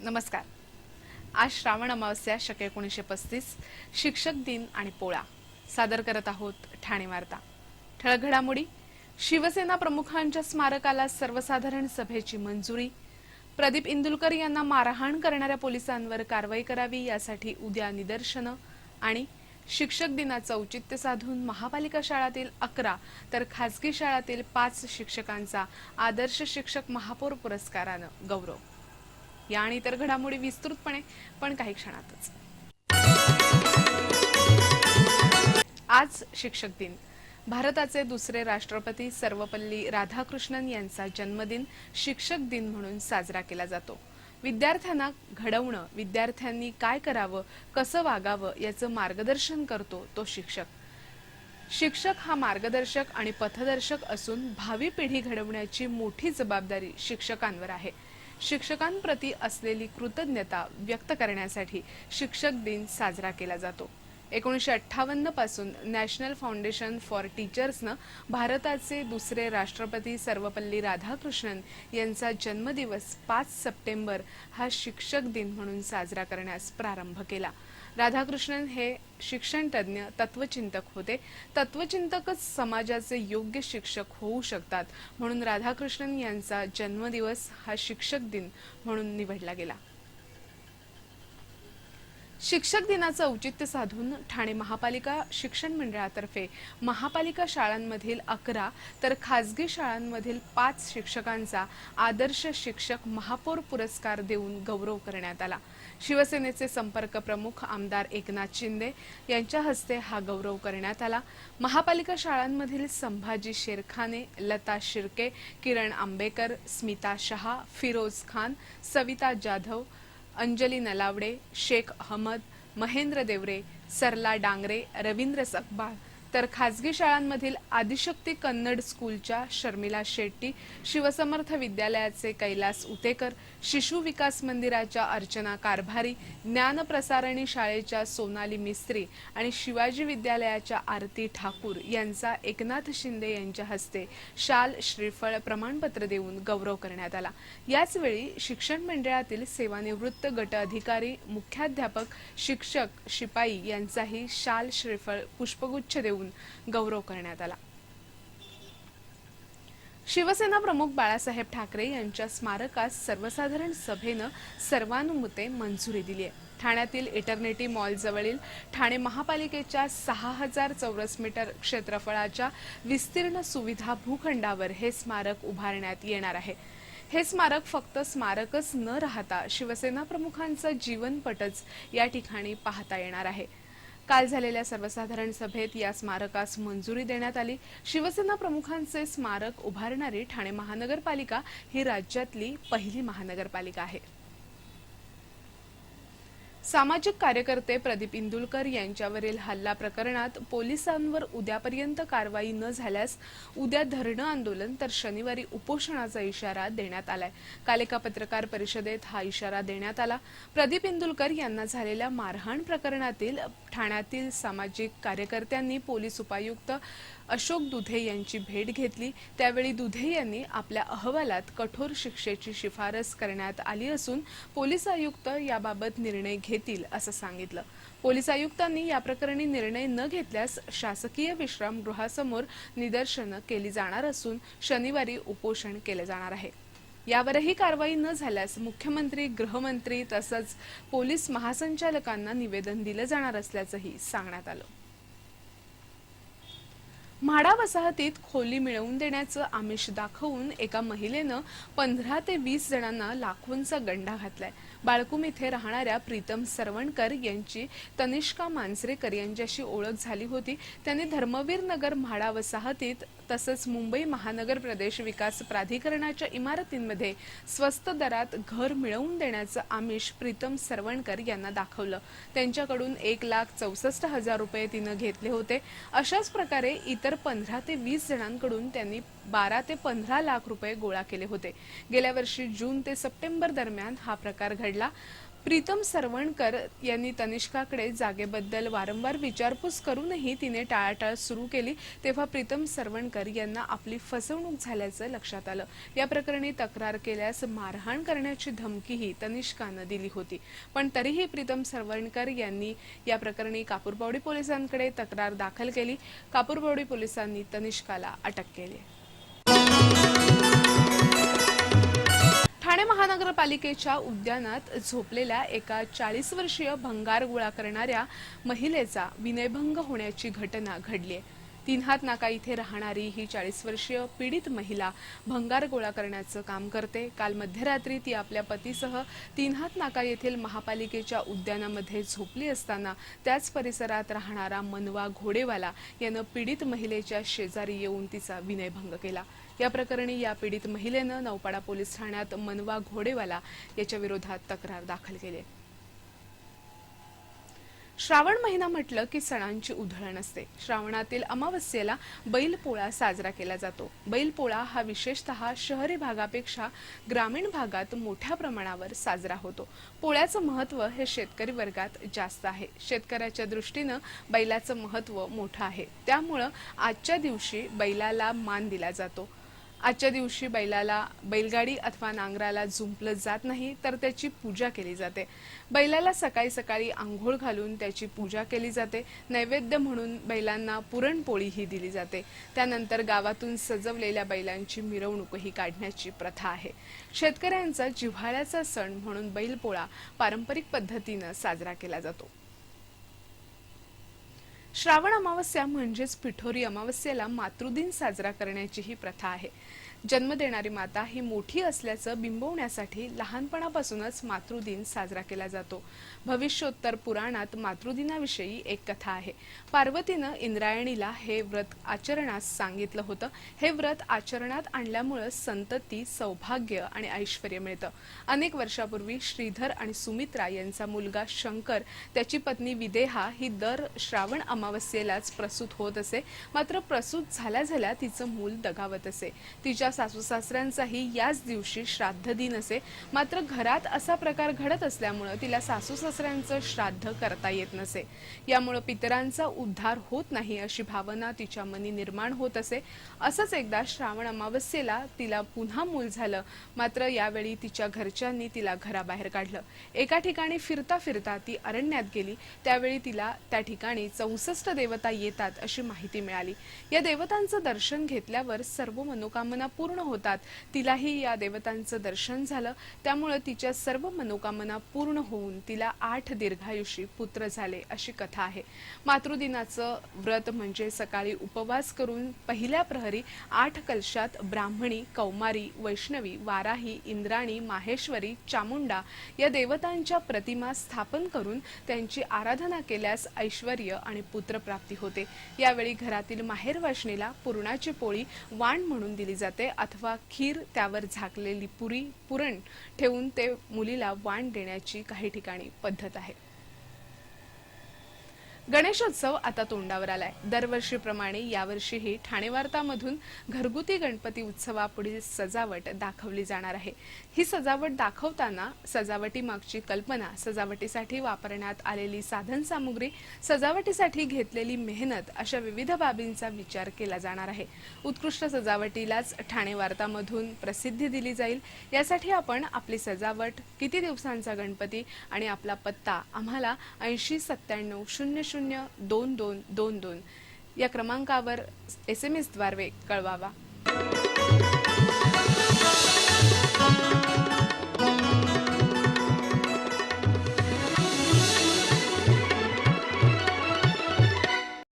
नमस्कार। आज श्रावण अमावस्या शके 1935 शिक्षक दिन आणि पोळा सादर करत आहोत ठाणे वार्ता। ठळक घडामोडी। शिवसेना प्रमुखांच्या स्मारकाला सर्वसाधारण सभेची मंजुरी। प्रदीप इंदुलकर यांना मारहाण करणाऱ्या पोलिसांवर कारवाई करावी यासाठी उद्या निदर्शनं। आणि शिक्षक दिनाचं औचित्य साधून महापालिका शाळातील 11 तर खासगी शाळातील 5 शिक्षकांचा आदर्श शिक्षक महापौर पुरस्कारानं गौरव। या आणि इतर घडामोडी विस्तृतपणे पण काही क्षणातच। आज शिक्षक दिन। भारताचे दुसरे राष्ट्रपती सर्वपल्ली राधाकृष्णन यांचा जन्मदिन शिक्षक दिन म्हणून साजरा केला जातो। विद्यार्थ्यांना घडवणं, विद्यार्थ्यांनी काय करावं, कसं वागावं याचं मार्गदर्शन करतो तो शिक्षक। शिक्षक हा मार्गदर्शक आणि पथदर्शक असून भावी पिढी घडवण्याची मोठी जबाबदारी शिक्षकांवर आहे। शिक्षकांप्रती असलेली कृतज्ञता व्यक्त करण्यासाठी शिक्षक दिन साजरा केला जातो। 1958 पासून नॅशनल फाउंडेशन फॉर टीचर्सनं भारताचे दुसरे राष्ट्रपती सर्वपल्ली राधाकृष्णन यांचा जन्मदिवस 5 सप्टेंबर हा शिक्षक दिन म्हणून साजरा करण्यास प्रारंभ केला। राधाकृष्णन हे शिक्षणतज्ञ तत्वचिंतक होते। तत्वचिंतकच समाजाचे योग्य शिक्षक होऊ शकतात म्हणून राधाकृष्णन यांचा जन्मदिवस हा शिक्षक दिन म्हणून निवडला गेला। शिक्षक दिनाचं औचित्य साधून ठाणे महापालिका शिक्षण मंडळातर्फे महापालिका शाळांमधील 11 तर खासगी शाळांमधील 5 शिक्षकांचा आदर्श शिक्षक महापौर पुरस्कार देऊन गौरव करण्यात आला। शिवसेनेचे संपर्क प्रमुख आमदार एकनाथ शिंदे यांच्या हस्ते हा गौरव करण्यात आला। महापालिका शाळांमधील संभाजी शेरखाने, लता शिर्के, किरण आंबेकर, स्मिता शहा, फिरोज खान, सविता जाधव, अंजली नलावडे, शेख अहमद, महेंद्र देवरे, सरला डांगरे, रवींद्र सकबाळ तर खासगी शाळांमधील आदिशक्ती कन्नड स्कूलच्या शर्मिला शेट्टी, शिवसमर्थ विद्यालयाचे कैलास उतेकर, शिशु विकास मंदिराच्या अर्चना कारभारी, ज्ञानप्रसारणी शाळेच्या सोनाली मिस्त्री आणि शिवाजी विद्यालयाच्या आरती ठाकूर यांचा एकनाथ शिंदे यांच्या हस्ते शाल, श्रीफळ, प्रमाणपत्र देऊन गौरव करण्यात आला। याचवेळी शिक्षण मंडळातील सेवानिवृत्त गट अधिकारी, मुख्याध्यापक, शिक्षक, शिपाई यांचाही शाल, श्रीफळ, पुष्पगुच्छ देऊन गौरव करण्यात आला। शिवसेना प्रमुख बाळासाहेब ठाकरे यांच्या स्मारकास सर्वसाधारण सभेनं सर्वानुमते मंजुरी दिली आहे। ठाण्यातील इटर्निटी मॉल जवळील ठाणे महापालिकेच्या 6000 चौरस मीटर क्षेत्रफळाच्या विस्तीर्ण सुविधा भूखंडावर हे स्मारक उभारण्यात येणार आहे। हे स्मारक फक्त स्मारकच न राहता शिवसेना प्रमुखांचा जीवनपटच या ठिकाणी पाहता येणार आहे। काल झालेल्या सर्वसाधारण सभेत या स्मारकास मंजुरी देण्यात आली। शिवसेना प्रमुखांचे स्मारक उभारणारी ठाणे महानगरपालिका ही राज्यातली पहिली महानगरपालिका आहे। सामाजिक कार्यकर्ते प्रदीप इंदुलकर यांच्यावरील हल्ला प्रकरणात पोलिसांवर उद्यापर्यंत कारवाई न झाल्यास उद्या धरणं आंदोलन तर शनिवारी उपोषणाचा इशारा देण्यात आलाय। काल एका पत्रकार परिषदेत हा इशारा देण्यात आला। प्रदीप इंदुलकर यांना झालेल्या मारहाण प्रकरणातील ठाण्यातील सामाजिक कार्यकर्त्यांनी पोलीस उपायुक्त अशोक दुधे यांची भेट घेतली। त्यावेळी दुधे यांनी आपल्या अहवालात कठोर शिक्षेची शिफारस करण्यात आली असून पोलीस आयुक्त याबाबत निर्णय घेतील असं सांगितलं। पोलीस आयुक्तांनी या प्रकरणी निर्णय न घेतल्यास शासकीय विश्रामगृहासमोर निदर्शनं केली जाणार असून शनिवारी उपोषण केले जाणार आहे। यावरही कारवाई न झाल्यास मुख्यमंत्री, गृहमंत्री तसंच पोलीस महासंचालकांना निवेदन दिलं जाणार असल्याचंही सांगण्यात आलं। म्हाडा वसाहतीत खोली मिळवून देण्याचं आमिष दाखवून एका महिलेनं 15 ते 20 जणांना लाखोंचा गंडा घातलाय। बाळकुम इथे राहणाऱ्या प्रीतम सरवणकर यांची तनिष्का मांजरेकर यांच्याशी ओळख झाली होती। त्यांनी धर्मवीर नगर म्हाडा वसाहतीत तसंच मुंबई महानगर प्रदेश विकास प्राधिकरणाच्या इमारतींमध्ये स्वस्त दरात घर मिळवून देण्याचं आमिष प्रीतम सरवणकर यांना दाखवलं। त्यांच्याकडून 1,64,000 रुपये तिनं घेतले होते। अशाच प्रकारे इतर 15 ते 20 जणांकडून त्यांनी 12 ते 15 लाख रुपये गोळा केले होते। गेल्या वर्षी जून ते सप्टेंबर दरम्यान हा प्रकार घडला। प्रीतम सरवणकर यांनी तनिष्काकडे जागेबद्दल वारंवार विचारपूस करूनही तिने टाळाटाळ सुरू केली तेव्हा प्रीतम सरवणकर यांना आपली फसवणूक झाल्याचं लक्षात आलं। या प्रकरणी तक्रार केल्यास मारहाण करण्याची धमकीही तनिष्कानं दिली होती, पण तरीही प्रीतम सरवणकर यांनी या प्रकरणी कापूरबावडी पोलिसांकडे तक्रार दाखल केली। कापूरबावडी पोलिसांनी तनिष्काला अटक केली। ठाणे महानगरपालिकेच्या उद्यानात झोपलेल्या एका 40 वर्षीय भंगार गोळा करणाऱ्या महिलेचा विनयभंग होण्याची घटना घडली आहे। तीन हात नाका इथे राहणारी ही 40 वर्षीय पीडित महिला भंगार गोळा करण्याचं काम करते। काल मध्यरात्री ती आपल्या पतीसह तीन हात नाका येथील महापालिकेच्या उद्यानामध्ये झोपली असताना त्याच परिसरात राहणारा मनवा घोडेवाला यानं पीडित महिलेच्या शेजारी येऊन तिचा विनयभंग केला। या प्रकरणी या पीडित महिलेनं नौपाडा पोलीस ठाण्यात मनवा घोडेवाला याच्या विरोधात तक्रार दाखल केली आहे। श्रावण महिना म्हटलं की सणांची उधळण असते। श्रावणातील अमावस्येला बैलपोळा साजरा केला जातो। बैलपोळा हा विशेषतः शहरी भागापेक्षा ग्रामीण भागात मोठ्या प्रमाणावर साजरा होतो। पोळ्याचं महत्त्व हे शेतकरी वर्गात जास्त आहे। शेतकऱ्याच्या दृष्टीनं बैलाचं महत्त्व मोठं आहे, त्यामुळे आजच्या दिवशी बैलाला मान दिला जातो। आजच्या दिवशी बैलाला बैलगाडी अथवा नांगराला जुंपलं जात नाही, तर त्याची पूजा केली जाते। बैलाला सकाळी सकाळी आंघोळ घालून त्याची पूजा केली जाते। नैवेद्य म्हणून बैलांना पुरणपोळीही दिली जाते। त्यानंतर गावातून सजवलेल्या बैलांची मिरवणूकही काढण्याची प्रथा आहे। शेतकऱ्यांचा जिव्हाळ्याचा सण म्हणून बैलपोळा पारंपरिक पद्धतीनं साजरा केला जातो। श्रावण अमावस्या म्हणजेच पिठोरी अमावस्येला मातृदिन साजरा करण्याची ही प्रथा आहे। जन्म देणारी माता ही मोठी असल्याचं बिंबवण्यासाठी लहानपणापासूनच मातृदिन साजरा केला जातो। भविष्योत्तर पुराणात मातृदिनाविषयी एक कथा आहे। पार्वतीनं इंद्रायणीला हे व्रत आचरणास सांगितलं होतं। हे व्रत आचरणात आणल्यामुळे संतती, सौभाग्य आणि ऐश्वर्य मिळतं। अनेक वर्षापूर्वी श्रीधर आणि सुमित्रा यांचा मुलगा शंकर, त्याची पत्नी विदेहा ही दर श्रावण अमावस्येलाच प्रसूत होत असे। मात्र प्रसूत झाल्या झाल्या तिचं मूल दगावत असे। तिच्या सासू सासऱ्यांचाही याच दिवशी श्राद्ध दिन असे। मात्र घरात असा प्रकार घडत असल्यामुळे तिला सासू सासऱ्यांचं श्राद्ध करता येत नसे। यामुळे पितरांचा उद्धार होत नाही अशी भावना तिच्या मनी निर्माण होत असे। असंच एकदा श्रावण अमावस्येला तिला पुन्हा मूल झालं। मात्र यावेळी तिच्या घरच्यांनी तिला घराबाहेर काढलं। एका ठिकाणी फिरता फिरता ती अरण्यात गेली। त्यावेळी तिला त्या ठिकाणी 64 देवता येतात अशी माहिती मिळाली। या देवतांचं दर्शन घेतल्यावर सर्व मनोकामना पूर्ण होतात। तिलाही या देवतांचं दर्शन झालं, त्यामुळे तिच्या सर्व मनोकामना पूर्ण होऊन तिला 8 दीर्घायुषी पुत्र झाले अशी कथा आहे। मातृदिनाचं व्रत म्हणजे सकाळी उपवास करून पहिल्या प्रहरी 8 कलशात ब्राह्मणी, कौमारी, वैष्णवी, वाराही, इंद्राणी, माहेश्वरी, चामुंडा या देवतांच्या प्रतिमा स्थापन करून त्यांची आराधना केल्यास ऐश्वर्य आणि पुत्रप्राप्ती होते। यावेळी घरातील माहेरवाशिणीला पुरणाची पोळी वाण म्हणून दिली जाते अथवा खीर, त्यावर झाकलेली पुरण ठेवून ते मुलीला वाण देण्याची काही ठिकाणी पद्धत आहे। गणेशोत्सव आता तोंडावर आलाय। दरवर्षीप्रमाणे यावर्षीही ठाणे वार्तामधून घरगुती गणपती उत्सवापुढील सजावट दाखवली जाणार आहे। ही सजावट दाखवताना सजावटीमागची कल्पना, सजावटीसाठी वापरण्यात आलेली साधन सामुग्री, सजावटीसाठी घेतलेली मेहनत अशा विविध बाबींचा विचार केला जाणार आहे। उत्कृष्ट सजावटीलाच ठाणे वार्तामधून प्रसिद्धी दिली जाईल। यासाठी आपण आपली सजावट, किती दिवसांचा गणपती आणि आपला पत्ता आम्हाला 8097002222 या क्रमांकावर SMS द्वारे कळवावा।